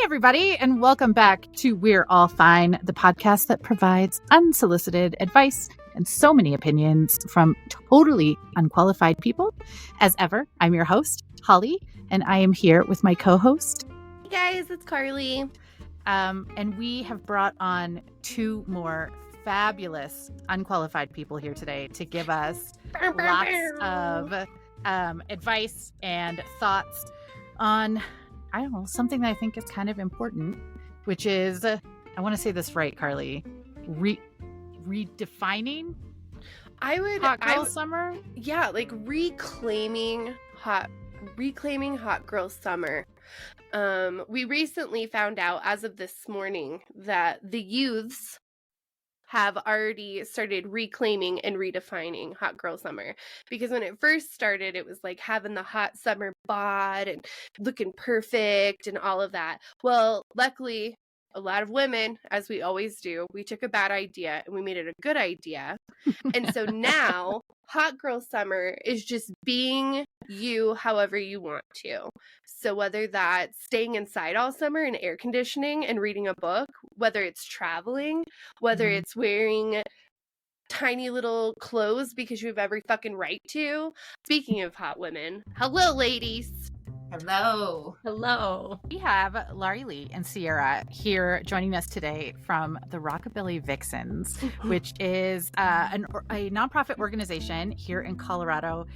everybody, and welcome back to We're All Fine, the podcast that provides unsolicited advice and so many opinions from totally unqualified people. As ever, I'm your host, Holly, and I am here with my co-host. Hey guys, it's Carly. And we have brought on two more fabulous unqualified people here today to give us lots of advice and thoughts on, I don't know, something that I think is kind of important, which is, I want to say this right, Carly, redefining hot girl summer. Yeah, like reclaiming hot girl summer. We recently found out, as of this morning, that the youths have already started reclaiming and redefining hot girl summer. Because when it first started, it was like having the hot summer bod and looking perfect and all of that. Well, luckily, a lot of women, as we always do, we took a bad idea and we made it a good idea. And so now hot girl summer is just being you however you want to. So whether that's staying inside all summer in air conditioning and reading a book, whether it's traveling, whether it's wearing tiny little clothes because you have every fucking right to. Speaking of hot women, hello ladies. Hello. We have Laurilea and Sierra here joining us today from the Rockabilly Vixens, which is a nonprofit organization here in Colorado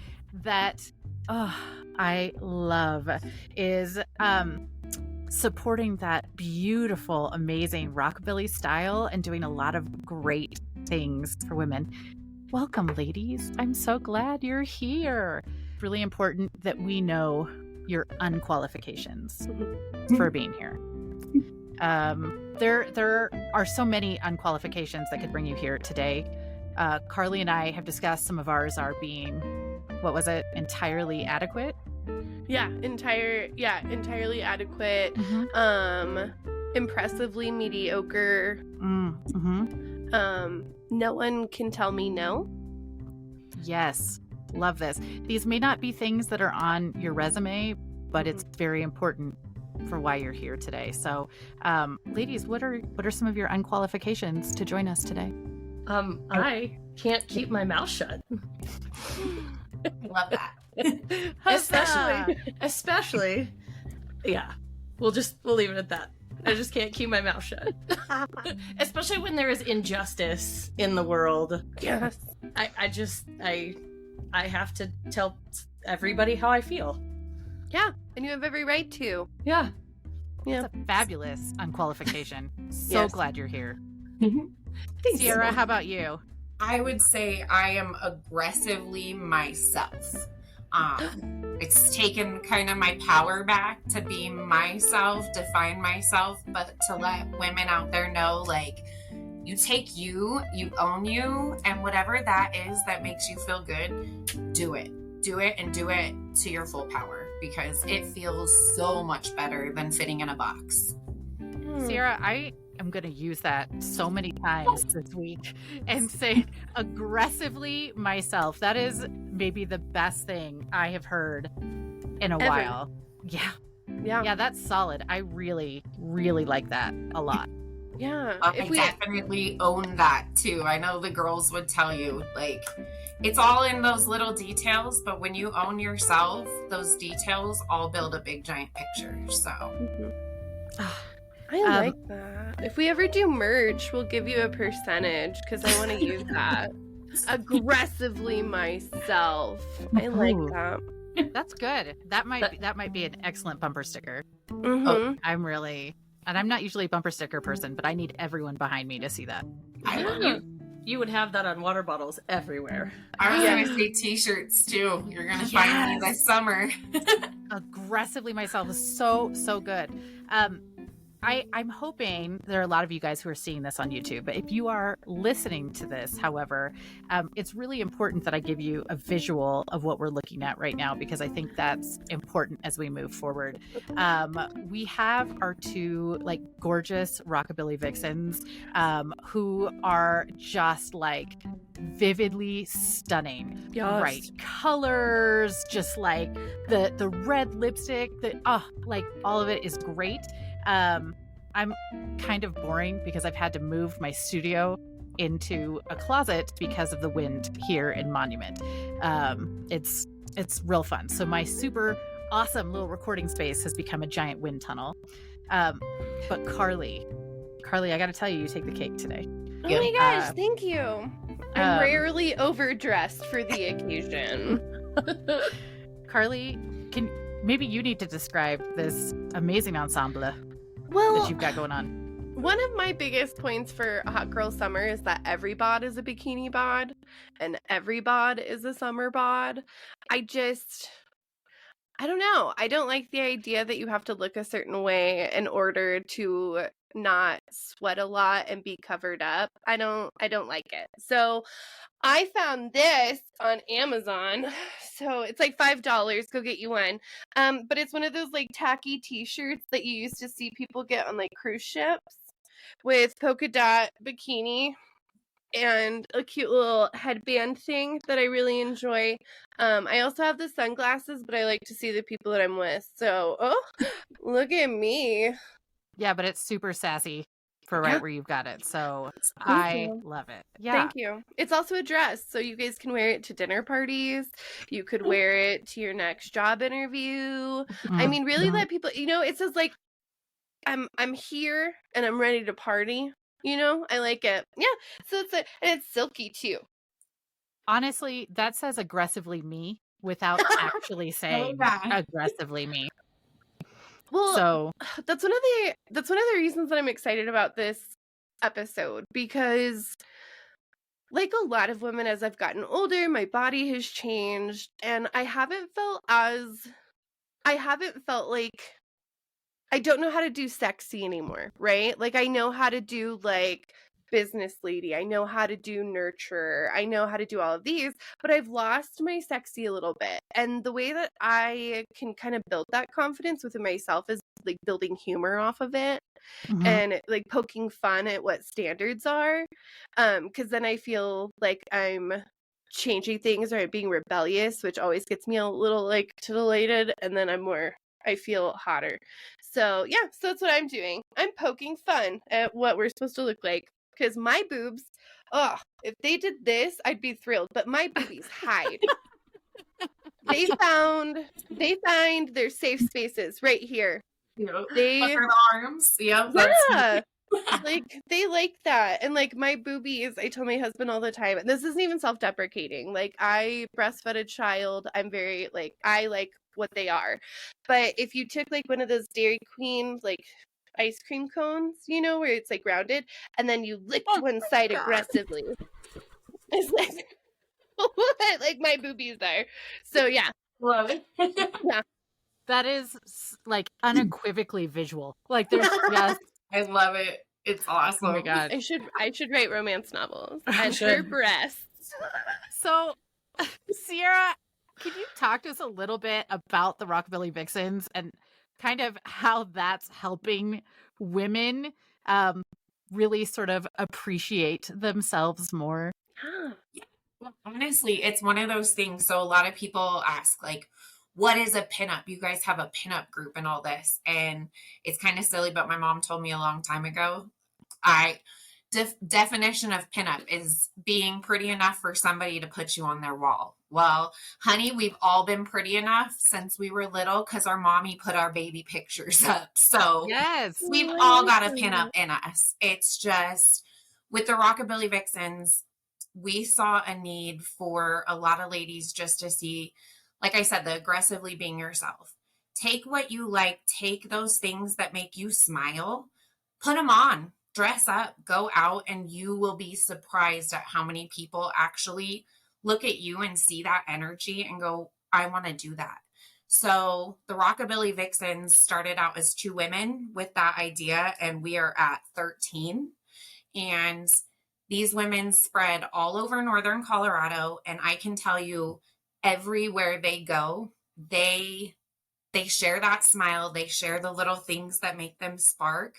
that I love, is supporting that beautiful, amazing rockabilly style and doing a lot of great things for women. Welcome, ladies. I'm so glad you're here. It's really important that we know your unqualifications for being here. There are so many unqualifications that could bring you here today. Carly and I have discussed some of ours are being, what was it, entirely adequate? Entirely adequate. Impressively mediocre. No one can tell me no. Yes. Love this. These may not be things that are on your resume, but it's very important for why you're here today. So, ladies, what are some of your unqualifications to join us today? I can't keep my mouth shut. Love that. especially, yeah. We'll leave it at that. I just can't keep my mouth shut. Especially when there is injustice in the world. Yes. I have to tell everybody how I feel. Yeah, and you have every right to. Yeah. It's a fabulous unqualification. So glad you're here. Sierra, how about you? I would say I am aggressively myself. It's taken kind of my power back to be myself, define myself, but to let women out there know, like, you take you own you, and whatever that is that makes you feel good, do it and do it to your full power, because it feels so much better than fitting in a box. Sierra, I am going to use that so many times this week and say aggressively myself. That is maybe the best thing I have heard in a while. Yeah, that's solid. I really, really like that a lot. Yeah. I definitely own that too. I know the girls would tell you, like, it's all in those little details, but when you own yourself, those details all build a big giant picture. So I like that. If we ever do merch, we'll give you a percentage, because I want to use that. Aggressively myself. I like that. That's good. That might be an excellent bumper sticker. And I'm not usually a bumper sticker person, but I need everyone behind me to see that. You would have that on water bottles everywhere. I was going to say t-shirts too. You're going to find me this summer. Aggressively myself is so good. I'm hoping there are a lot of you guys who are seeing this on YouTube, but if you are listening to this, however, it's really important that I give you a visual of what we're looking at right now, because I think that's important as we move forward. We have our two gorgeous Rockabilly Vixens who are just vividly stunning. Yes. Bright colors, just the red lipstick, all of it is great. I'm kind of boring because I've had to move my studio into a closet because of the wind here in Monument. It's real fun. So my super awesome little recording space has become a giant wind tunnel. But Carly, I got to tell you, you take the cake today. Oh my gosh, thank you. I'm rarely overdressed for the occasion. Carly, maybe you need to describe this amazing ensemble that you've got going on. One of my biggest points for Hot Girl Summer is that every bod is a bikini bod and every bod is a summer bod. I don't know. I don't like the idea that you have to look a certain way in order to not sweat a lot and be covered up. I don't like it. So I found this on Amazon. So it's like $5. Go get you one. But it's one of those like tacky t-shirts that you used to see people get on like cruise ships with polka dot bikini and a cute little headband thing that I really enjoy. I also have the sunglasses, but I like to see the people that I'm with. So, look at me. Yeah, but it's super sassy for right where you've got it. So I love it. Yeah. Thank you. It's also a dress, so you guys can wear it to dinner parties. You could wear it to your next job interview. I mean, really let people, it says like, I'm here and I'm ready to party. I like it. Yeah. So and it's silky too. Honestly, that says aggressively me without actually saying aggressively me. Well, so that's one of the reasons that I'm excited about this episode, because like a lot of women, as I've gotten older, my body has changed and I haven't felt like I don't know how to do sexy anymore, right? Like I know how to do like business lady. I know how to do nurturer. I know how to do all of these, but I've lost my sexy a little bit. And the way that I can kind of build that confidence within myself is like building humor off of it and like poking fun at what standards are. Because then I feel like I'm changing things or I'm being rebellious, which always gets me a little like titillated. And then I feel hotter. So yeah, so that's what I'm doing. I'm poking fun at what we're supposed to look like. Because my boobs, if they did this, I'd be thrilled. But my boobies hide. They find their safe spaces right here. Their arms. Yeah. Like they like that. And like my boobies, I tell my husband all the time, and this isn't even self-deprecating. Like I breastfed a child. I'm very like, I like what they are. But if you took like one of those Dairy Queen like ice cream cones, where it's like rounded, and then you licked one side aggressively, it's like what like my boobies are. So yeah, love it. Yeah, that is like unequivocally visual. Like there's just I love it. It's awesome. Oh my god, I should write romance novels and her breasts. So Sierra, can you talk to us a little bit about the Rockabilly Vixens and kind of how that's helping women really sort of appreciate themselves more? Yeah. Well, honestly, it's one of those things. So a lot of people ask, like, what is a pinup? You guys have a pinup group and all this. And it's kind of silly, but my mom told me a long time ago, definition of pinup is being pretty enough for somebody to put you on their wall. Well, honey, we've all been pretty enough since we were little because our mommy put our baby pictures up. So yes, we've all got a pinup in us. It's just with the Rockabilly Vixens, we saw a need for a lot of ladies just to see, like I said, the aggressively being yourself. Take what you like, take those things that make you smile, put them on, dress up, go out, and you will be surprised at how many people actually look at you and see that energy and go, I want to do that. So the Rockabilly Vixens started out as 2 women with that idea, and we are at 13. And these women spread all over northern Colorado, and I can tell you, everywhere they go, they share that smile, they share the little things that make them spark,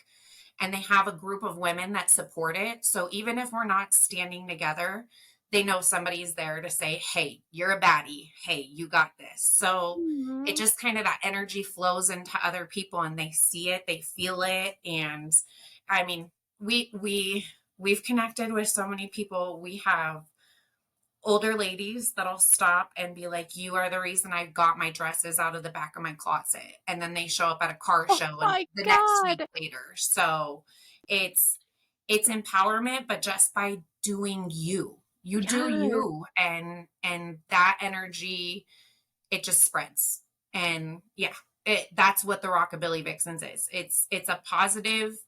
and they have a group of women that support it. So even if we're not standing together, they know somebody's there to say, hey, you're a baddie. Hey, you got this. So it just kind of, that energy flows into other people and they see it, they feel it. And I mean, we've connected with so many people. We have older ladies that'll stop and be like, you are the reason I got my dresses out of the back of my closet. And then they show up at a car show and the next week later. So it's empowerment, but just by doing you do you, and that energy, it just spreads. And yeah, that's what the Rockabilly Vixens is. It's a positive,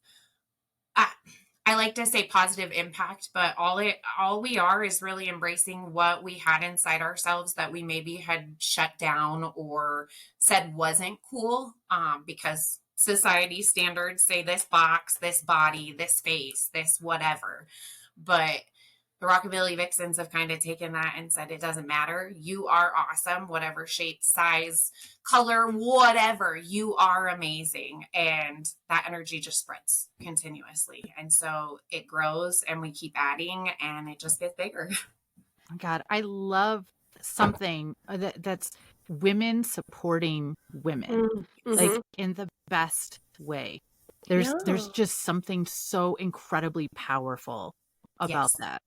I like to say positive impact, but all we are is really embracing what we had inside ourselves that we maybe had shut down or said wasn't cool, because society standards say this box, this body, this face, this whatever. But the Rockabilly Vixens have kind of taken that and said, it doesn't matter. You are awesome, whatever shape, size, color, whatever. You are amazing. And that energy just spreads continuously. And so it grows and we keep adding and it just gets bigger. Oh God, I love something that's women supporting women, like in the best way. There's just something so incredibly powerful about that.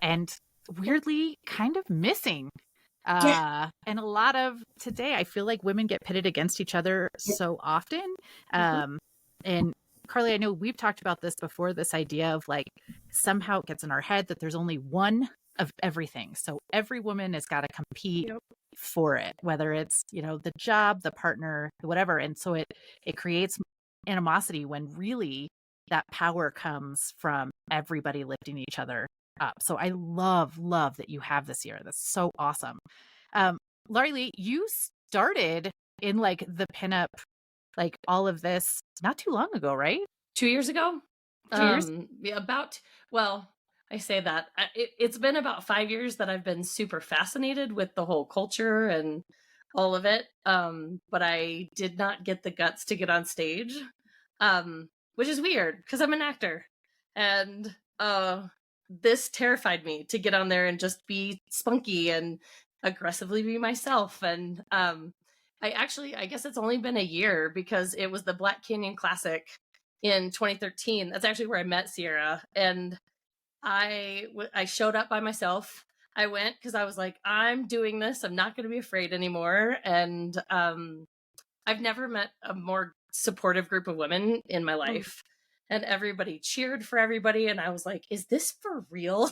And weirdly kind of missing. And a lot of today, I feel like women get pitted against each other so often. And Carly, I know we've talked about this before, this idea of like, somehow it gets in our head that there's only one of everything. So every woman has got to compete for it, whether it's, the job, the partner, whatever. And so it creates animosity when really that power comes from everybody lifting each other up. So I love that you have this year. That's so awesome. Laurilea, you started in like the pinup, like all of this not too long ago, right? 2 years ago. 2 years? I say that it's been about 5 years that I've been super fascinated with the whole culture and all of it. But I did not get the guts to get on stage, which is weird because I'm an actor, and this terrified me to get on there and just be spunky and aggressively be myself. And I guess it's only been a year because it was the Black Canyon Classic in 2013. That's actually where I met Sierra. And I showed up by myself. I went because I was like, I'm doing this. I'm not going to be afraid anymore. And I've never met a more supportive group of women in my life. And everybody cheered for everybody. And I was like, is this for real?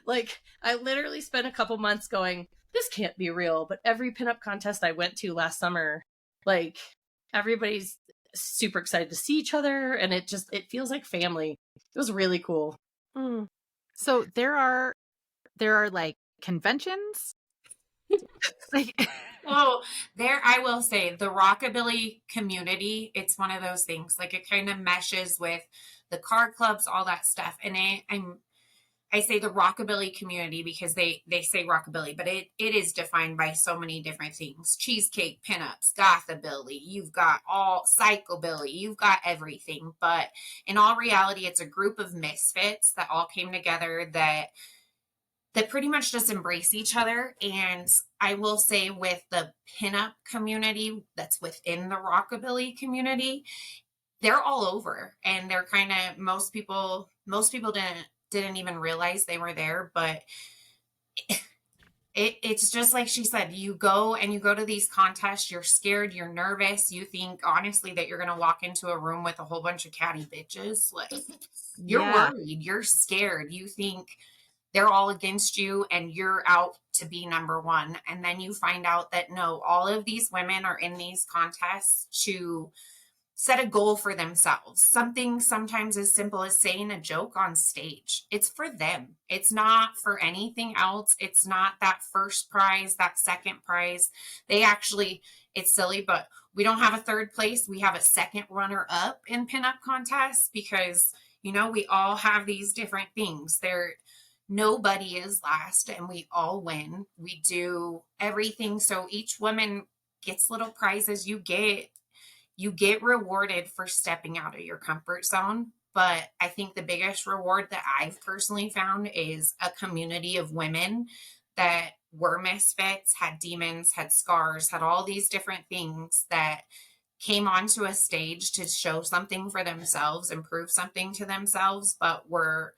Like, I literally spent a couple months going, this can't be real. But every pinup contest I went to last summer, like, everybody's super excited to see each other. And it feels like family. It was really cool. So there are like conventions. I will say the Rockabilly community, it's one of those things, like it kind of meshes with the card clubs, all that stuff. And I say the Rockabilly community because they say Rockabilly, but it is defined by so many different things. Cheesecake, pinups, gothabilly, you've got all psychobilly, you've got everything. But in all reality, it's a group of misfits that all came together that pretty much just embrace each other. And I will say with the pinup community that's within the Rockabilly community, they're all over, and they're kind of, most people didn't even realize they were there. But it's just like she said, you go to these contests, you're scared, you're nervous, you think honestly that you're going to walk into a room with a whole bunch of catty bitches. Like, you're worried, you're scared, you think they're all against you and you're out to be number one. And then you find out that no, all of these women are in these contests to set a goal for themselves. Something sometimes as simple as saying a joke on stage. It's for them. It's not for anything else. It's not that first prize, that second prize. It's silly, but we don't have a third place. We have a second runner up in pinup contests because, we all have these different things. Nobody is last and we all win. We do everything. So each woman gets little prizes. You get rewarded for stepping out of your comfort zone, but I think the biggest reward that I've personally found is a community of women that were misfits, had demons, had scars, had all these different things that came onto a stage to show something for themselves and prove something to themselves, but were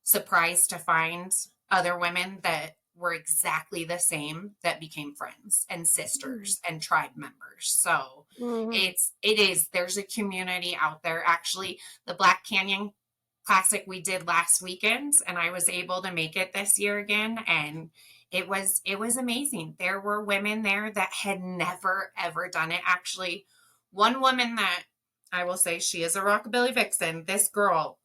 surprised to find other women that were exactly the same that became friends and sisters and tribe members. So there's a community out there. Actually, the Black Canyon Classic we did last weekend, and I was able to make it this year again, and it was amazing. There were women there that had never ever done it. Actually, one woman that I will say, she is a Rockabilly Vixen. This girl,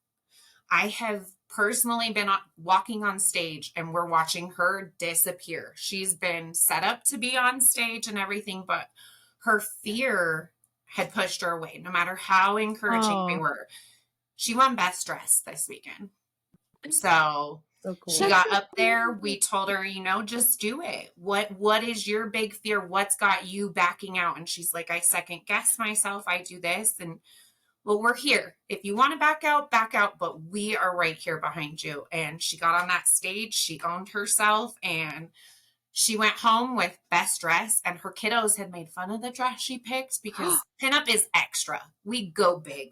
I have personally been walking on stage and we're watching her disappear. She's been set up to be on stage and everything, but her fear had pushed her away, no matter how encouraging we were. She won Best Dress this weekend. So cool. She got up there. We told her, just do it. What is your big fear? What's got you backing out? And she's like, I second guess myself. I do this. And well, we're here. If you want to back out, but we are right here behind you. And she got on that stage. She owned herself and she went home with Best Dress, and her kiddos had made fun of the dress she picked because pinup is extra. We go big.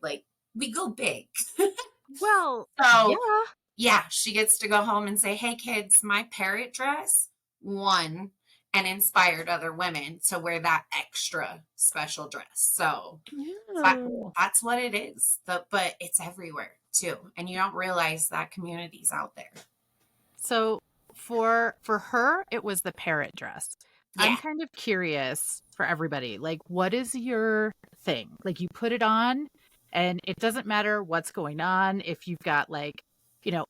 We go big. Well, so yeah, she gets to go home and say, hey kids, my parrot dress won and inspired other women to wear that extra special dress. So that's what it is. But it's everywhere too. And you don't realize that community's out there. So for her, it was the parrot dress. Yeah. I'm kind of curious for everybody. What is your thing? You put it on and it doesn't matter what's going on. If you've got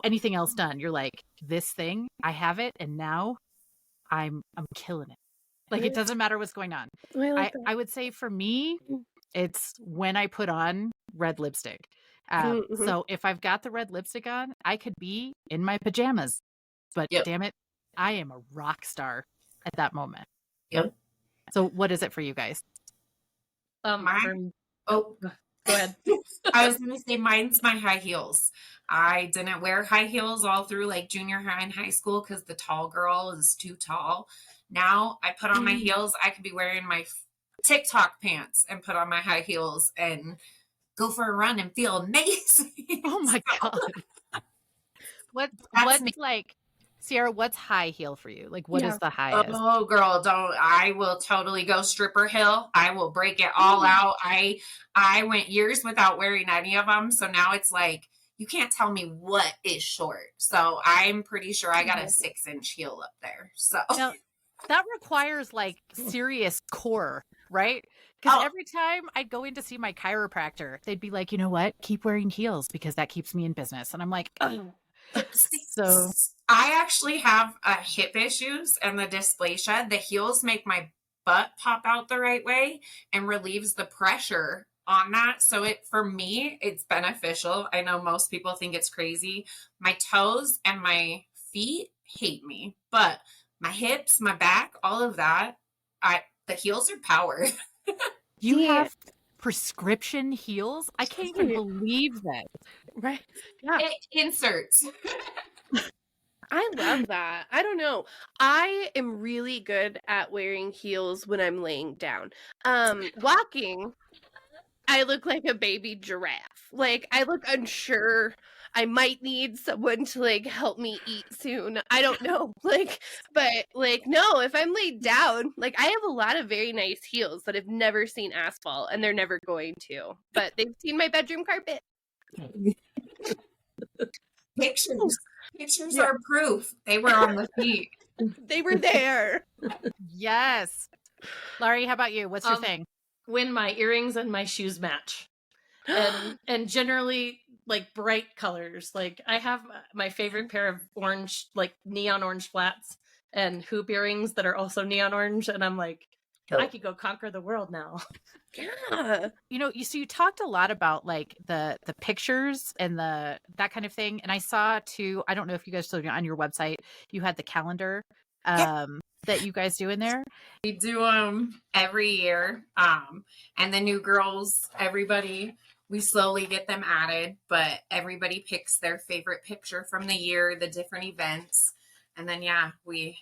anything else done, you're like, this thing, I have it. And now I'm killing it. It doesn't matter what's going on. I would say for me, it's when I put on red lipstick. So if I've got the red lipstick on, I could be in my pajamas, but damn it, I am a rock star at that moment. Yep. So what is it for you guys? Go ahead. I was going to say mine's my high heels. I didn't wear high heels all through junior high and high school because the tall girl is too tall. Now I put on my heels. I could be wearing my TikTok pants and put on my high heels and go for a run and feel amazing. Oh my God. What's Sierra, what's high heel for you? What is the highest? Oh girl, I will totally go stripper hill. I will break it all out. I went years without wearing any of them. So now it's you can't tell me what is short. So I'm pretty sure I got a 6-inch heel up there. So now, that requires serious core, right? Because every time I'd go in to see my chiropractor, they'd be like, you know what? Keep wearing heels because that keeps me in business. And I'm like, oh. So I actually have hip issues and the dysplasia. The heels make my butt pop out the right way and relieves the pressure on that. So for me, it's beneficial. I know most people think it's crazy. My toes and my feet hate me, but my hips, my back, all of that, the heels are power. You have prescription heels? I can't even believe that. Right. Yeah. It inserts. I love that. I don't know. I am really good at wearing heels when I'm laying down. Walking, I look like a baby giraffe. I look unsure. I might need someone to help me eat soon. I don't know. No, if I'm laid down, I have a lot of very nice heels that have never seen asphalt and they're never going to, but they've seen my bedroom carpet. Pictures are proof. They were on the feet. They were there. Yes. Laurie, how about you? What's your thing? When my earrings and my shoes match. And generally bright colors. I have my favorite pair of orange, neon orange flats and hoop earrings that are also neon orange. And I'm I could go conquer the world now. Yeah. You talked a lot about the pictures and that kind of thing. And I saw too, I don't know if you guys still on your website, you had the calendar that you guys do in there. We do them every year. And the new girls, everybody, we slowly get them added, but everybody picks their favorite picture from the year, the different events. And then, yeah, we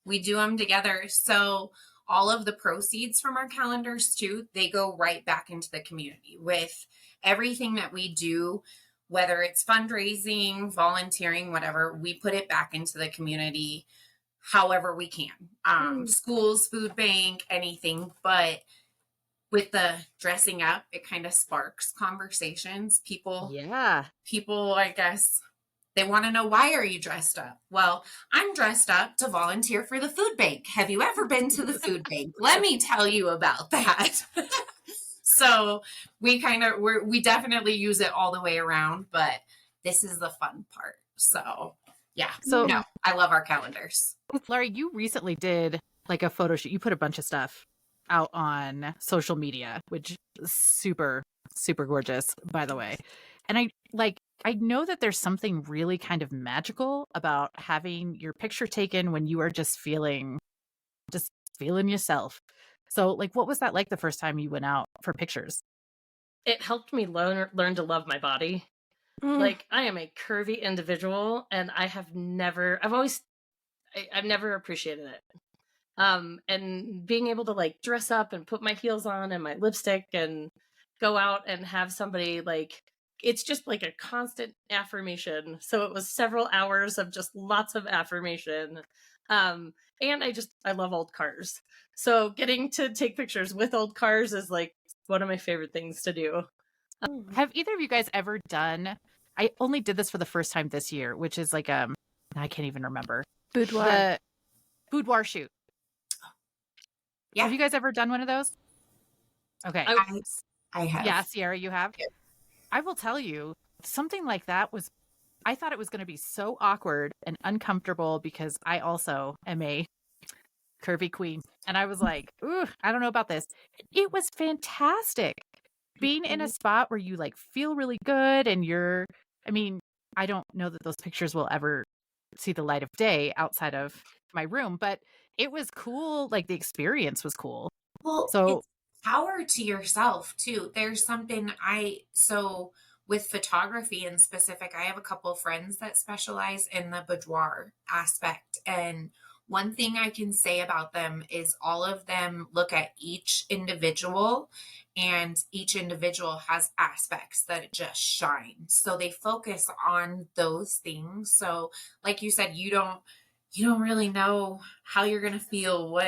do them together. So all of the proceeds from our calendars too, they go right back into the community with everything that we do, whether it's fundraising, volunteering, whatever, we put it back into the community however we can. Schools, food bank, anything. But with the dressing up, it kind of sparks conversations. People, I guess, they want to know, why are you dressed up? Well, I'm dressed up to volunteer for the food bank. Have you ever been to the food bank? Let me tell you about that. So we definitely use it all the way around, but this is the fun part. So yeah. So no, I love our calendars. Laurie, you recently did like a photo shoot. You put a bunch of stuff out on social media, which is super, super gorgeous, by the way. And I know that there's something really kind of magical about having your picture taken when you are just feeling yourself. So like, what was that like the first time you went out for pictures? It helped me learn to love my body. Like, I am a curvy individual, and I've never appreciated it. And being able to like dress up and put my heels on and my lipstick and go out and have somebody like, it's just like a constant affirmation. So it was several hours of just lots of affirmation. And I love old cars. So getting to take pictures with old cars is like one of my favorite things to do. Have either of you guys ever done, I only did this for the first time this year, which is like, I can't even remember. Boudoir. Boudoir shoot. Yeah. Have you guys ever done one of those? Okay. I have. Yeah, Sierra, you have? Yeah. I will tell you, something like that I thought it was going to be so awkward and uncomfortable because I also am a curvy queen. And I was like, ooh, I don't know about this. It was fantastic. Being in a spot where you like feel really good and I don't know that those pictures will ever see the light of day outside of my room, but it was cool. Like the experience was cool. Well, so it's power to yourself too. There's something with photography in specific, I have a couple of friends that specialize in the boudoir aspect. And one thing I can say about them is all of them look at each individual, and each individual has aspects that just shine. So they focus on those things. So like you said, you don't really know how you're going to feel,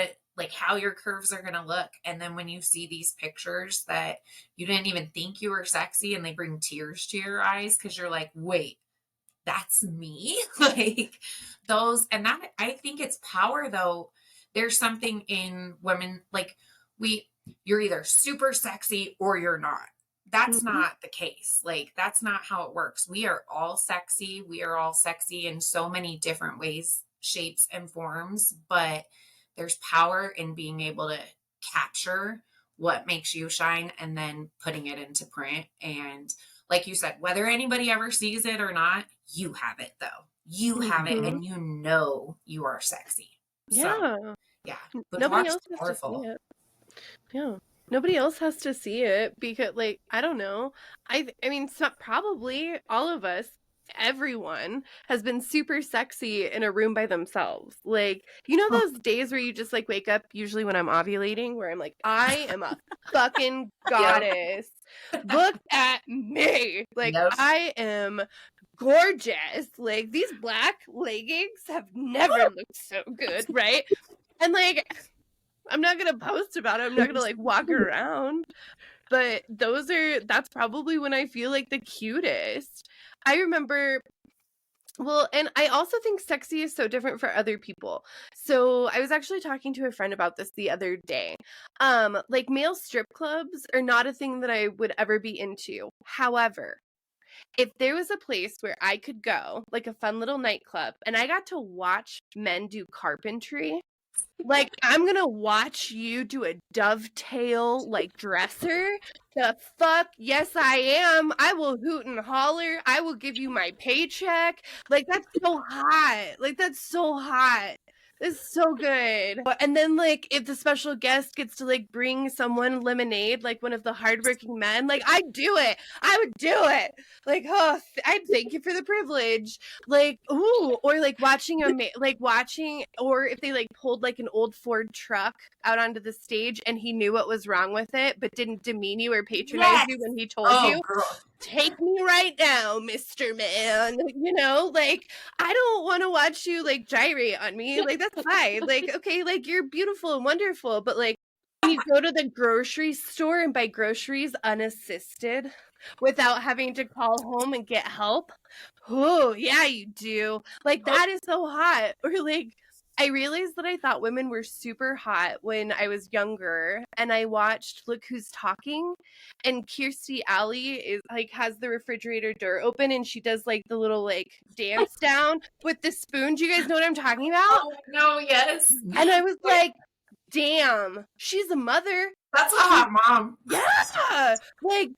how your curves are going to look. And then when you see these pictures that you didn't even think you were sexy and they bring tears to your eyes because you're like, wait, that's me? Like those. And that, I think it's power though. There's something in women, like you're either super sexy or you're not. That's not the case. Like, that's not how it works. We are all sexy. We are all sexy in so many different ways, shapes, and forms, but there's power in being able to capture what makes you shine and then putting it into print. And like you said, whether anybody ever sees it or not, you have it though. You have it, and you know you are sexy. Yeah. So, yeah. Nobody else has to see it. Yeah. Nobody else has to see it because, like, I don't know. I mean, it's not probably all of us. Everyone has been super sexy in a room by themselves. Like, you know those days where you just like wake up, usually when I'm ovulating, where I'm like, I am a fucking goddess. Look at me. Like, I am gorgeous. Like, these black leggings have never looked so good, right? And like, I'm not gonna post about it. I'm not gonna like walk around. But that's probably when I feel like the cutest. I remember, well, and I also think sexy is so different for other people. So I was actually talking to a friend about this the other day. Like male strip clubs are not a thing that I would ever be into. However, if there was a place where I could go, like a fun little nightclub, and I got to watch men do carpentry, like, I'm gonna watch you do a dovetail, like, dresser. The fuck? Yes, I am. I will hoot and holler. I will give you my paycheck. Like, that's so hot. Like, that's so hot. It's so good. And then like if the special guest gets to like bring someone lemonade, like one of the hardworking men, like I'd do it. I would do it. Like, oh, I'd thank you for the privilege. Like, ooh, or like watching or if they like pulled like an old Ford truck out onto the stage and he knew what was wrong with it, but didn't demean you or patronize you when he told you. Girl. Take me right now, Mr. Man. You know, like, I don't want to watch you, like, gyrate on me. Like, that's fine. Like, okay, like, you're beautiful and wonderful. But, like, when you go to the grocery store and buy groceries unassisted without having to call home and get help, oh, yeah, you do. Like, that is so hot. Or, like, I realized that I thought women were super hot when I was younger, and I watched Look Who's Talking, and Kirstie Alley is like has the refrigerator door open, and she does like the little like dance down with the spoon. Do you guys know what I'm talking about? Oh, no, yes. And I was like, damn, she's a mother. That's a hot mom. Yeah, like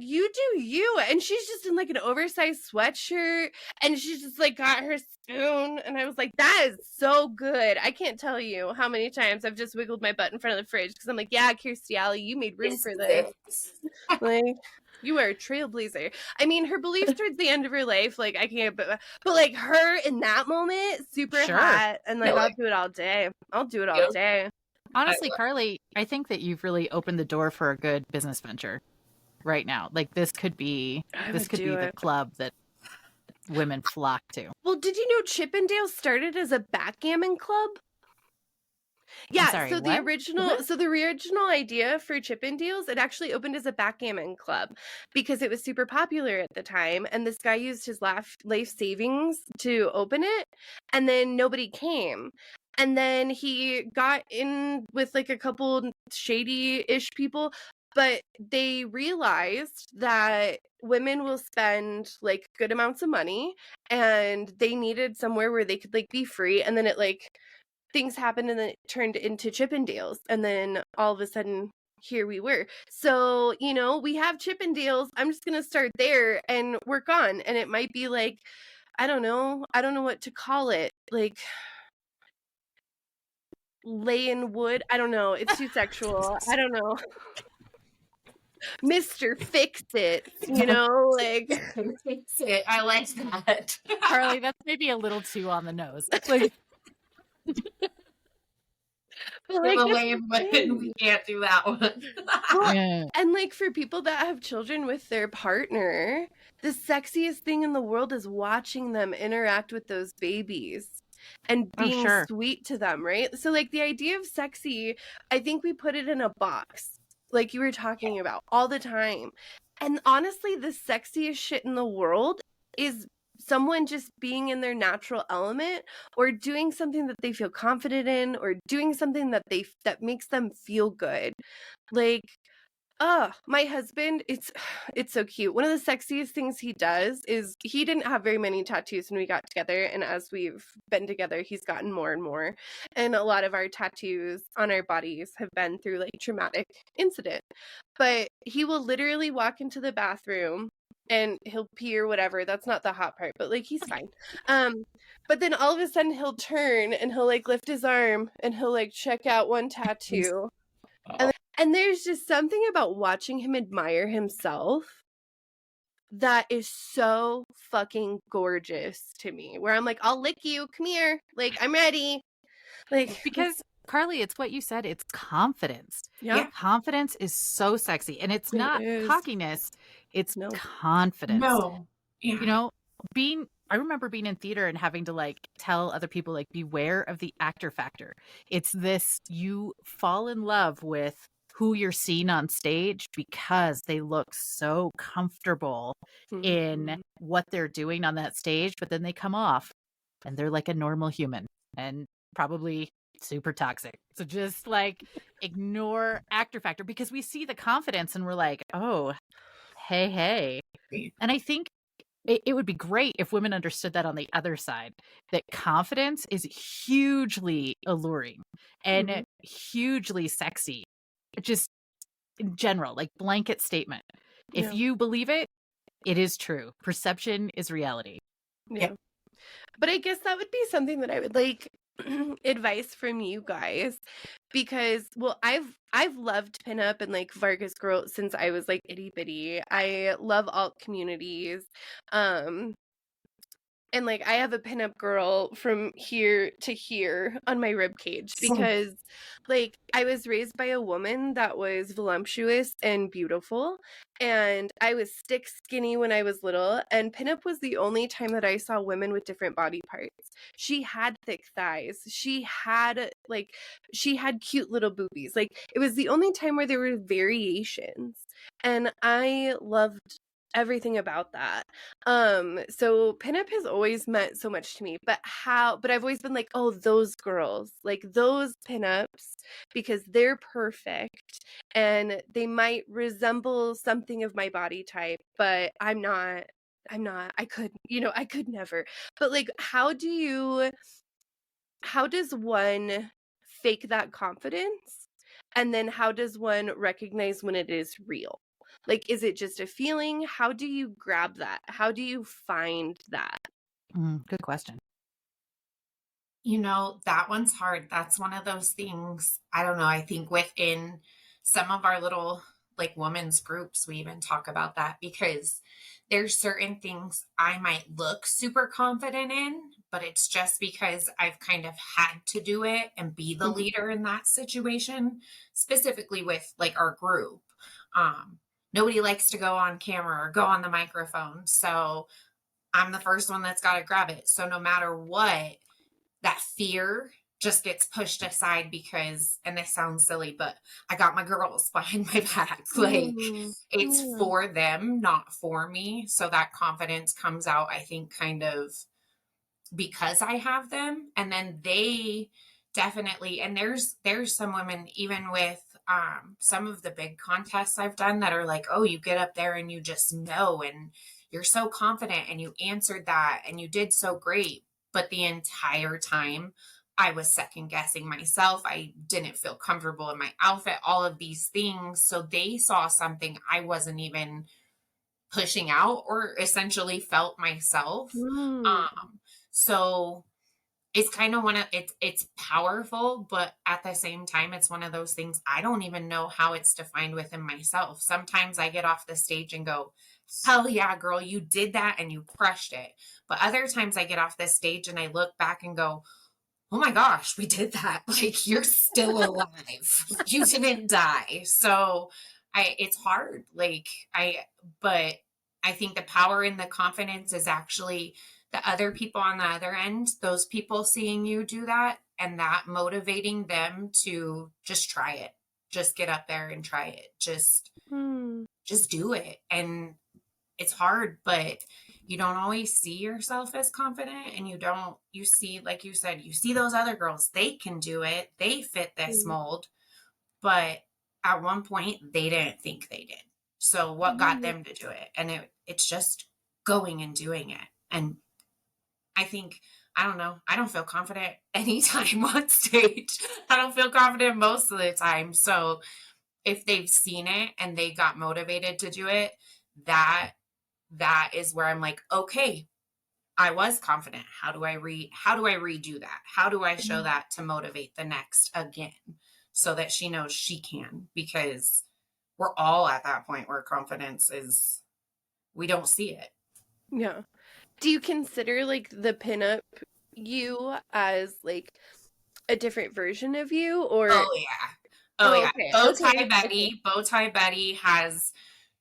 you do you, and she's just in like an oversized sweatshirt, and she's just like got her spoon, and I was like, that is so good. I can't tell you how many times I've just wiggled my butt in front of the fridge because I'm like, yeah, Kirstie Alley, you made room for this. Like, you are a trailblazer. I mean, her beliefs towards the end of her life, like I can't, but like her in that moment, super hot, and like I'll do it all day. I'll do it all day. Honestly, Carly, I think that you've really opened the door for a good business venture right now. Like this could be the club that women flock to. Well, did you know Chippendale started as a backgammon club? Yeah, sorry, so the original idea for Chippendales, it actually opened as a backgammon club because it was super popular at the time, and this guy used his life savings to open it, and then nobody came. And then he got in with like a couple shady-ish people, but they realized that women will spend like good amounts of money, and they needed somewhere where they could like be free. And then it like things happened, and then it turned into Chippendales, and then all of a sudden here we were. So, you know, we have Chippendales. I'm just gonna start there and work on, and it might be like, I don't know what to call it, like laying wood. I don't know. It's too sexual. I don't know. Mr. Fix It, you know, like Fix It. I like that. Carly, that's maybe a little too on the nose. Like, we can't do that one. yeah. And like for people that have children with their partner, the sexiest thing in the world is watching them interact with those babies and being sweet to them, right? So like the idea of sexy, I think we put it in a box, like you were talking about all the time. And honestly, the sexiest shit in the world is someone just being in their natural element, or doing something that they feel confident in, or doing something that makes them feel good. Like, my husband, it's so cute. One of the sexiest things he does is he didn't have very many tattoos when we got together, and as we've been together, he's gotten more and more. And a lot of our tattoos on our bodies have been through like traumatic incident. But he will literally walk into the bathroom and he'll pee or whatever. That's not the hot part, but like he's fine. But then all of a sudden he'll turn and he'll like lift his arm and he'll like check out one tattoo. And there's just something about watching him admire himself that is so fucking gorgeous to me, where I'm like, I'll lick you. Come here. Like, I'm ready. Like, because Carly, it's what you said. It's confidence. Yeah. Confidence is so sexy. And it's not cockiness. It's confidence. No. Yeah. You know, I remember being in theater and having to like tell other people, like, beware of the actor factor. It's this, you fall in love with who you're seeing on stage because they look so comfortable in what they're doing on that stage, but then they come off and they're like a normal human and probably super toxic. So just like ignore actor factor, because we see the confidence and we're like, oh, hey. And I think it would be great if women understood that on the other side, that confidence is hugely alluring and hugely sexy. Just in general, like blanket statement. If you believe it, it is true. Perception is reality. Yeah. But I guess that would be something that I would like advice from you guys, because well, I've loved pinup and like Vargas Girl since I was like itty bitty. I love alt communities. Um and like I have a pinup girl from here to here on my rib cage because like I was raised by a woman that was voluptuous and beautiful, and I was stick skinny when I was little, and pinup was the only time that I saw women with different body parts. She had thick thighs. She had cute little boobies. Like it was the only time where there were variations. And I loved everything about that. So pinup has always meant so much to me, but I've always been like, oh, those girls, like those pinups, because they're perfect and they might resemble something of my body type, but I'm not, I could never. But like, how does one fake that confidence? And then how does one recognize when it is real? Like, is it just a feeling? How do you grab that? How do you find that? Good question. That one's hard. That's one of those things. I don't know. I think within some of our little like women's groups, we even talk about that because there's certain things I might look super confident in, but it's just because I've kind of had to do it and be the leader in that situation, specifically with like our group. Nobody likes to go on camera or go on the microphone. So I'm the first one that's got to grab it. So no matter what, that fear just gets pushed aside because, and this sounds silly, but I got my girls behind my back. Like it's for them, not for me. So that confidence comes out, I think, kind of because I have them. And then they definitely, and there's some women, even with some of the big contests I've done that are like, oh, you get up there and you just know, and you're so confident and you answered that and you did so great. But the entire time I was second guessing myself. I didn't feel comfortable in my outfit, all of these things. So they saw something I wasn't even pushing out or essentially felt myself. So it's kind of it's powerful, but at the same time, it's one of those things I don't even know how it's defined within myself. Sometimes I get off the stage and go, hell yeah, girl, you did that and you crushed it. But other times I get off the stage and I look back and go, oh my gosh, we did that. Like, you're still alive. You didn't die. So it's hard. But I think the power and the confidence is actually the other people on the other end, those people seeing you do that and that motivating them to just try it. Just get up there and try it. Just do it. And it's hard, but you don't always see yourself as confident, and you see, like you said, you see those other girls, they can do it. They fit this mold, but at one point they didn't think they did. So what got them to do it? And it's just going and doing it. And I think, I don't know, I don't feel confident anytime on stage. I don't feel confident most of the time. So if they've seen it and they got motivated to do it, that is where I'm like, okay, I was confident. How do I redo that? How do I show that to motivate the next again so that she knows she can? Because we're all at that point where confidence is, we don't see it. Yeah. Do you consider like the pinup you as like a different version of you, or? Oh yeah. Okay. Bow Tie Betty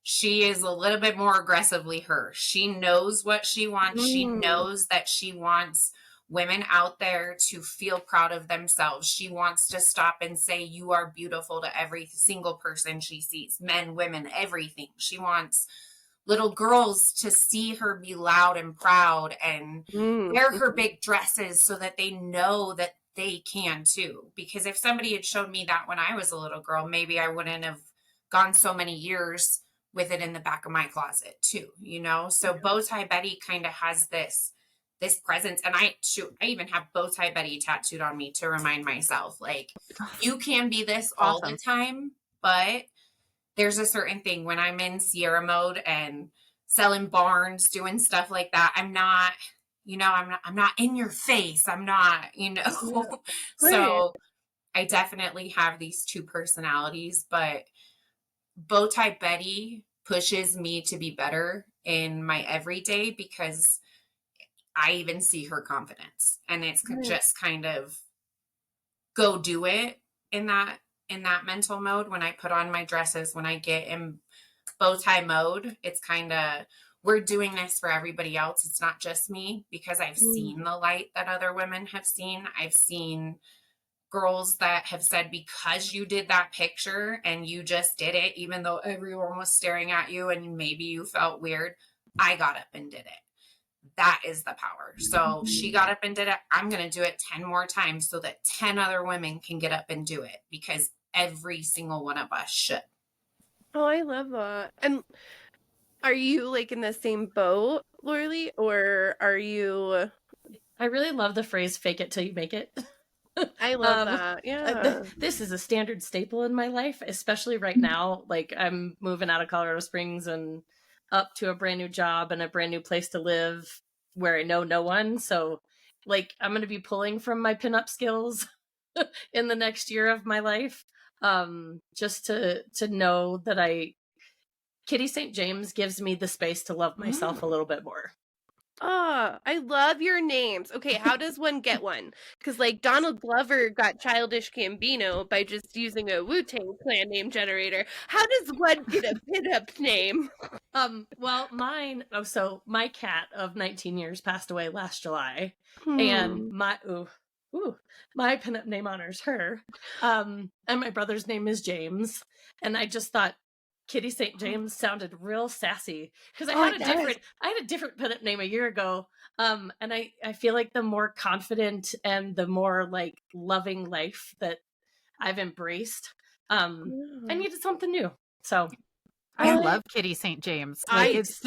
she is a little bit more aggressively her. She knows what she wants. She knows that she wants women out there to feel proud of themselves. She wants to stop and say, you are beautiful to every single person she sees, men, women, everything. She wants little girls to see her be loud and proud and wear her big dresses so that they know that they can too. Because if somebody had showed me that when I was a little girl, maybe I wouldn't have gone so many years with it in the back of my closet too, So Bow Tie Betty kind of has this presence. And I even have Bow Tie Betty tattooed on me to remind myself, like, you can be this all the time, but there's a certain thing when I'm in Sierra mode and selling barns, doing stuff like that. I'm not, I'm not in your face. I'm not, So I definitely have these two personalities, but Bowtie Betty pushes me to be better in my everyday because I even see her confidence, and it's just kind of go do it in that mental mode. When I put on my dresses, when I get in bow tie mode, it's kind of, we're doing this for everybody else. It's not just me, because I've seen the light that other women have seen. I've seen girls that have said, because you did that picture and you just did it, even though everyone was staring at you and maybe you felt weird, I got up and did it. That is the power. So she got up and did it. I'm going to do it 10 more times so that 10 other women can get up and do it, because every single one of us should. Oh, I love that. And are you like in the same boat, Laurilea, or are you? I really love the phrase "fake it till you make it." I love that. Yeah. This is a standard staple in my life, especially right now. Like, I'm moving out of Colorado Springs and up to a brand new job and a brand new place to live where I know no one. So, like, I'm going to be pulling from my pinup skills in the next year of my life, just to know that Kitty St. James gives me the space to love myself a little bit more. Oh, I love your names. Okay, how does one get one? Because like Donald Glover got Childish Gambino by just using a Wu-Tang Clan name generator. How does one get a pinup name? Well, so my cat of 19 years passed away last July, and my pinup name honors her. And my brother's name is James, and I just thought Kitty St. James sounded real sassy, because I had a different pinup name a year ago. And I feel like the more confident and the more like loving life that I've embraced, I needed something new. So I love Kitty St. James. Like, it's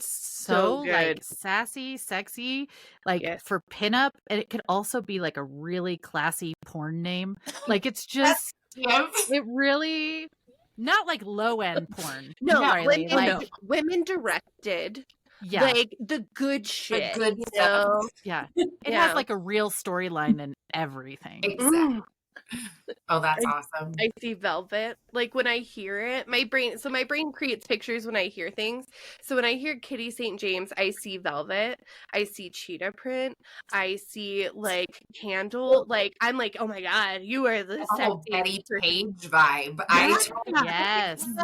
so good. like sassy, sexy, like for pinup, and it could also be like a really classy porn name. Like, it's just it really, not like low end porn. No, Riley, women directed. Yeah, like the good shit. The good stuff. Yeah, it has like a real storyline and everything. Exactly. Oh, that's awesome. I see velvet. Like when I hear it, my brain creates pictures when I hear things. So when I hear Kitty St. James, I see velvet. I see cheetah print. I see like candle. Like I'm like, oh my God, you are the sexy Betty Page vibe. Yes. I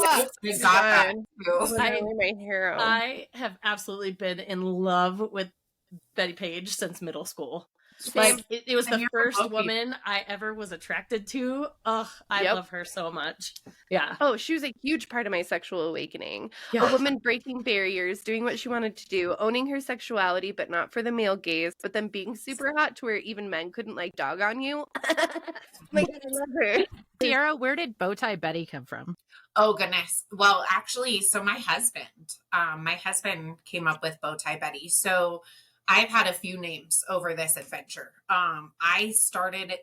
got that too. My hero. I have absolutely been in love with Betty Page since middle school. Like it was the first woman I ever was attracted to. Ugh, I love her so much. Yeah. Oh, she was a huge part of my sexual awakening. Yeah. A woman breaking barriers, doing what she wanted to do, owning her sexuality, but not for the male gaze, but then being super hot to where even men couldn't like dog on you. Like, I love her. Sierra, where did Bowtie Betty come from? Oh goodness. Well, actually, so my husband came up with Bowtie Betty. So I've had a few names over this adventure. I started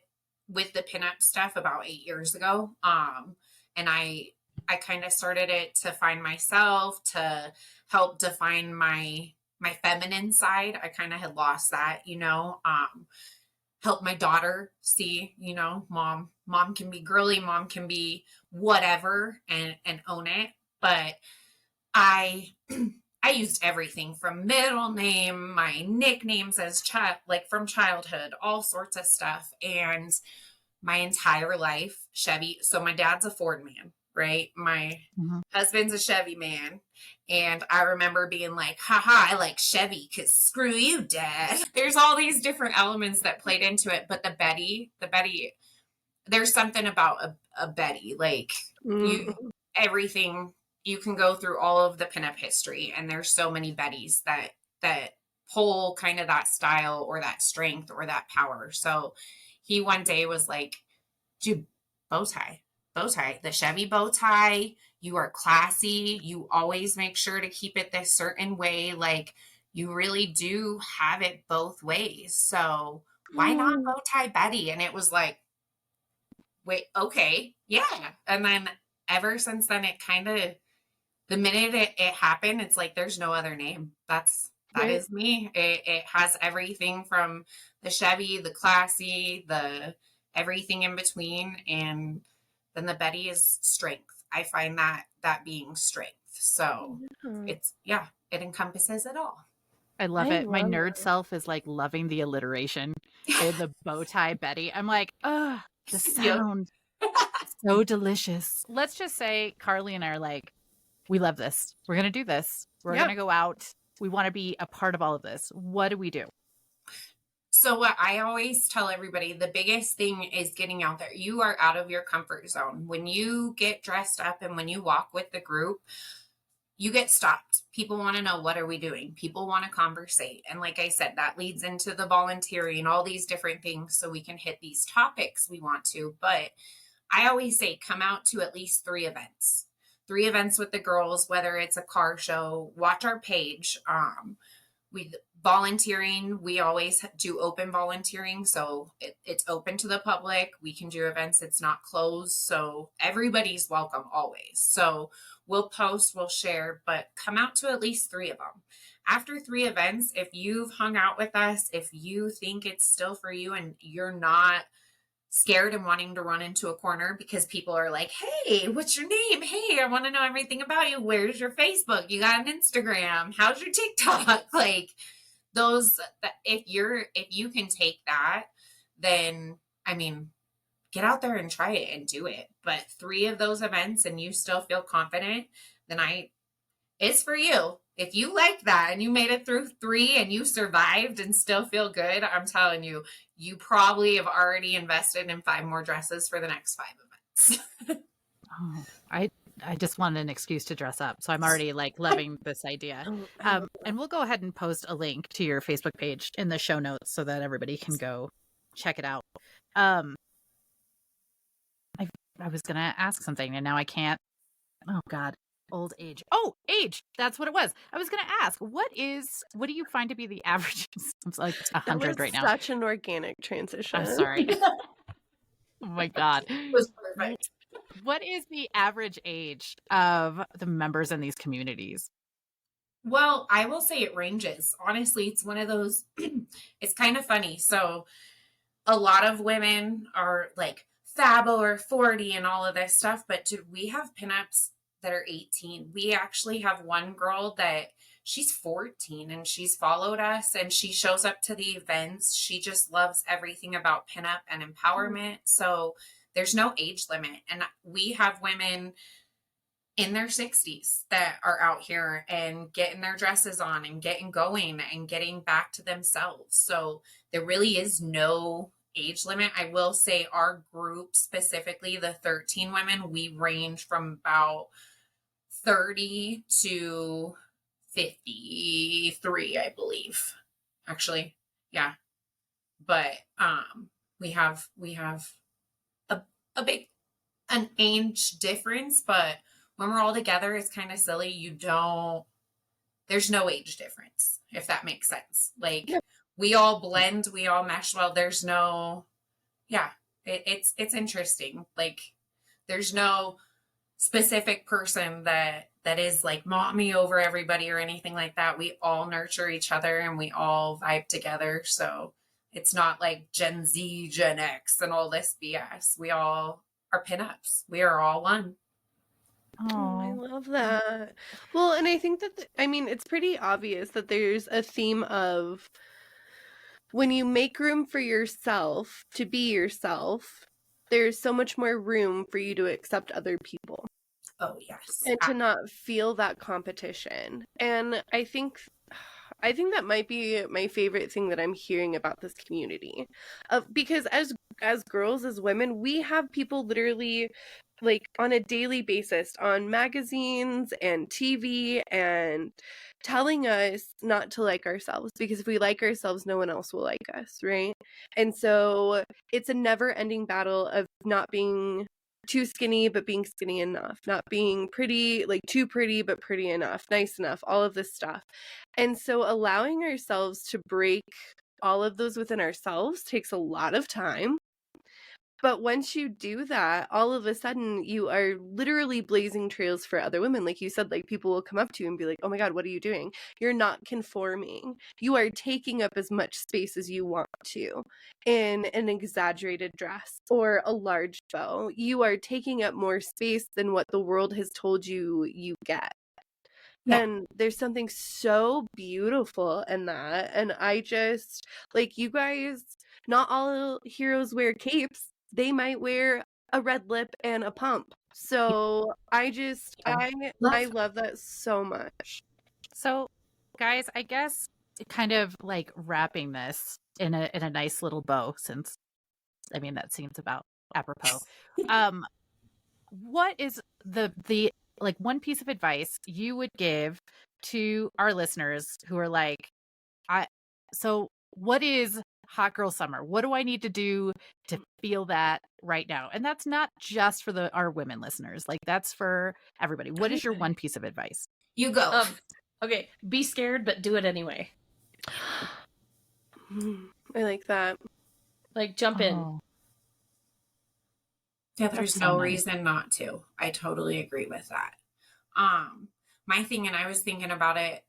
with the pinup stuff about 8 years ago. And I kind of started it to find myself, to help define my feminine side. I kind of had lost that, help my daughter see, mom can be girly, mom can be whatever and own it. But I used everything from middle name, my nicknames as from childhood, all sorts of stuff. And my entire life, Chevy. So my dad's a Ford man, right? My husband's a Chevy man. And I remember being like, haha, I like Chevy because screw you, Dad. There's all these different elements that played into it. But the Betty, there's something about a Betty, like everything. You can go through all of the pinup history, and there's so many Bettys that pull kind of that style or that strength or that power. So he one day was like, dude, bow tie, the Chevy bow tie. You are classy. You always make sure to keep it this certain way. Like, you really do have it both ways. So why not bow tie Betty? And it was like, wait, okay. Yeah. And then ever since then, it kind of, the minute it happened, it's like, there's no other name. That's That is me. It has everything from the Chevy, the classy, the everything in between. And then the Betty is strength. I find that being strength. So it's, it encompasses it all. I love it. My nerd that. self is like loving the alliteration in the bow tie Betty. I'm like, the sound. So delicious. Let's just say Carly and I are like, we love this. We're going to do this. We're going to go out. We want to be a part of all of this. What do we do? So what I always tell everybody, the biggest thing is getting out there. You are out of your comfort zone. When you get dressed up and when you walk with the group, you get stopped. People want to know, what are we doing? People want to conversate. And like I said, that leads into the volunteering, all these different things so we can hit these topics we want to. But I always say, come out to at least 3 events. 3 events with the girls, whether it's a car show, watch our page. We volunteering, we always do open volunteering. So it's open to the public. We can do events. It's not closed. So everybody's welcome always. So we'll post, we'll share, but come out to at least 3 of them. After 3 events, if you've hung out with us, if you think it's still for you and you're not scared and wanting to run into a corner because people are like, hey, what's your name? Hey, I want to know everything about you. Where's your Facebook? You got an Instagram? How's your TikTok? Like those, if you can take that, then I mean, get out there and try it and do it. But 3 of those events and you still feel confident, then it's for you. If you like that and you made it through 3 and you survived and still feel good, I'm telling you, you probably have already invested in 5 more dresses for the next 5 events. I just wanted an excuse to dress up. So I'm already like loving this idea. And we'll go ahead and post a link to your Facebook page in the show notes so that everybody can go check it out. I was going to ask something and now I can't. Oh God. Old age. Oh, age. That's what it was. I was going to ask, what do you find to be the average? I'm like 100 right now. Such an organic transition. I'm sorry. Oh my God. It was perfect. What is the average age of the members in these communities? Well, I will say it ranges. Honestly, it's one of those, it's kind of funny. So a lot of women are like Fabo or 40 and all of this stuff, but we have pinups that are 18. We actually have one girl that she's 14 and she's followed us and she shows up to the events. She just loves everything about pinup and empowerment. So there's no age limit. And we have women in their 60s that are out here and getting their dresses on and getting going and getting back to themselves. So there really is no age limit. I will say our group, specifically the 13 women, we range from about 30 to 53, I believe. Actually, yeah. But we have a big an age difference, but when we're all together, it's kind of silly. There's no age difference, if that makes sense. Like we all blend, we all mesh well. There's no, it's interesting. Like there's no specific person that is like mommy over everybody or anything like that. We all nurture each other and we all vibe together. So it's not like Gen Z, Gen X and all this BS. We all are pinups. We are all one. Oh, I love that. Well, and I think that, it's pretty obvious that there's a theme of when you make room for yourself to be yourself, there's so much more room for you to accept other people. Oh, yes. And to not feel that competition. And I think that might be my favorite thing that I'm hearing about this community. Because as girls, as women, we have people literally like on a daily basis on magazines and TV and telling us not to like ourselves, because if we like ourselves, no one else will like us, right? And so it's a never-ending battle of not being too skinny but being skinny enough, not being pretty, like too pretty but pretty enough, nice enough, all of this stuff. And so allowing ourselves to break all of those within ourselves takes a lot of time. But once you do that, all of a sudden you are literally blazing trails for other women. Like you said, like people will come up to you and be like, oh my God, what are you doing? You're not conforming. You are taking up as much space as you want to in an exaggerated dress or a large bow. You are taking up more space than what the world has told you you get. Yeah. And there's something so beautiful in that. And I just, like, you guys, not all heroes wear capes. They might wear a red lip and a pump. So I love that so much. So, guys, I guess kind of like wrapping this in a nice little bow, since I mean that seems about apropos. What is the like one piece of advice you would give to our listeners who are like, so what is hot girl summer? What do I need to do to feel that right now? And that's not just for our women listeners. Like, that's for everybody. What is your one piece of advice? You go. Okay, be scared, but do it anyway. I like that. Like, jump in. Yeah, there's no reason not to. I totally agree with that. My thing, and I was thinking about it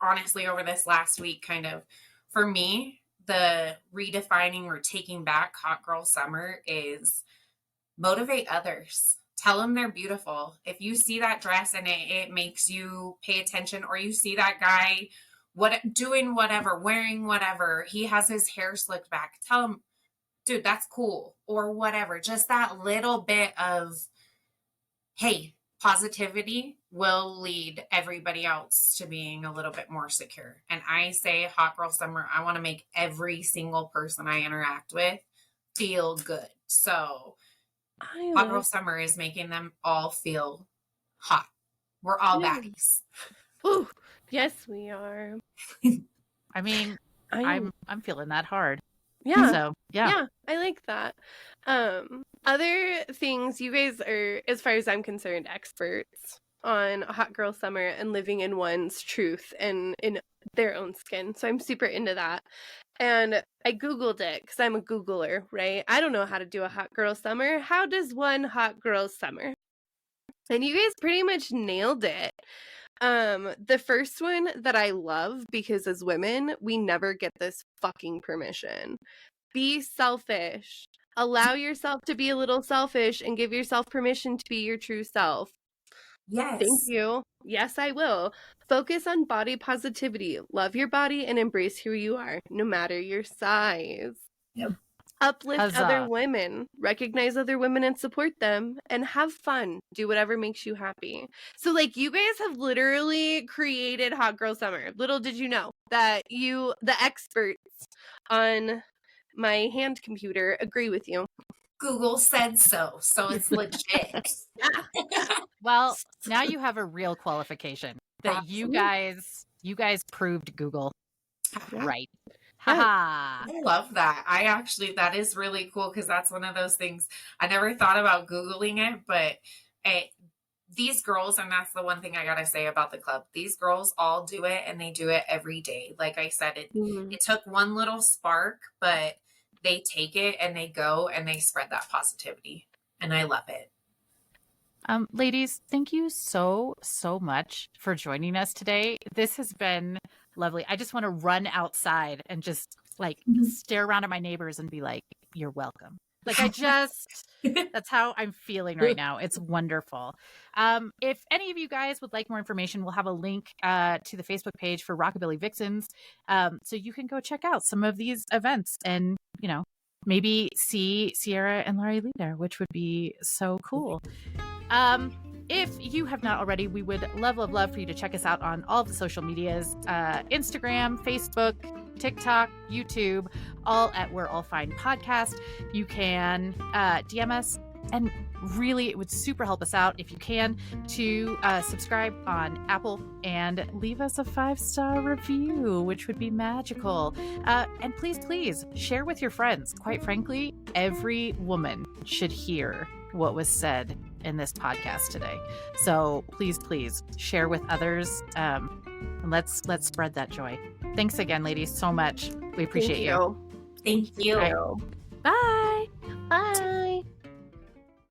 honestly over this last week, kind of, for me, the redefining or taking back hot girl summer is motivate others. Tell them they're beautiful. If you see that dress and it makes you pay attention, or you see that guy doing whatever, wearing whatever, he has his hair slicked back, tell him, dude, that's cool, or whatever. Just that little bit of, hey, positivity will lead everybody else to being a little bit more secure. And I say hot girl summer, I want to make every single person I interact with feel good. So hot girl summer is making them all feel hot. We're all baddies. Ooh, yes, we are. I mean, I'm feeling that hard. Yeah. So, yeah, I like that. Other things, you guys are, as far as I'm concerned, experts on hot girl summer and living in one's truth and in their own skin. So I'm super into that. And I Googled it because I'm a Googler, right? I don't know how to do a hot girl summer. How does one hot girl summer? And you guys pretty much nailed it. The first one that I love, because as women, we never get this fucking permission. Be selfish. Allow yourself to be a little selfish and give yourself permission to be your true self. Yes. Thank you. Yes, I will. Focus on body positivity. Love your body and embrace who you are, no matter your size. Yep. Uplift other women. Recognize other women and support them. And have fun. Do whatever makes you happy. So, like, you guys have literally created hot girl summer. Little did you know that the experts on my hand computer, agree with you. Google said so it's legit. Well, now you have a real qualification that Absolutely. you guys proved Google right. Yeah. Ha. I love that. That is really cool, because that's one of those things I never thought about Googling it, but these girls, and that's the one thing I gotta say about the club, these girls all do it, and they do it every day. Like I said, it took one little spark, but they take it and they go and they spread that positivity, and I love it. Ladies, thank you so much for joining us today. This has been lovely. I just want to run outside and just like stare around at my neighbors and be like, you're welcome. Like, that's how I'm feeling right now. It's wonderful. If any of you guys would like more information, we'll have a link to the Facebook page for Rockabilly Vixens. So you can go check out some of these events and, maybe see Sierra and Laurilea there, which would be so cool. If you have not already, we would love for you to check us out on all of the social medias, Instagram, Facebook, TikTok, YouTube, all at We're All Fine Podcast. You can DM us, and really it would super help us out if you can to subscribe on Apple and leave us a 5-star review, which would be magical. And please share with your friends. Quite frankly, every woman should hear what was said in this podcast today. So please share with others, and let's spread that joy. Thanks again, ladies, so much. We appreciate you. Thank you. Right. Bye. Bye.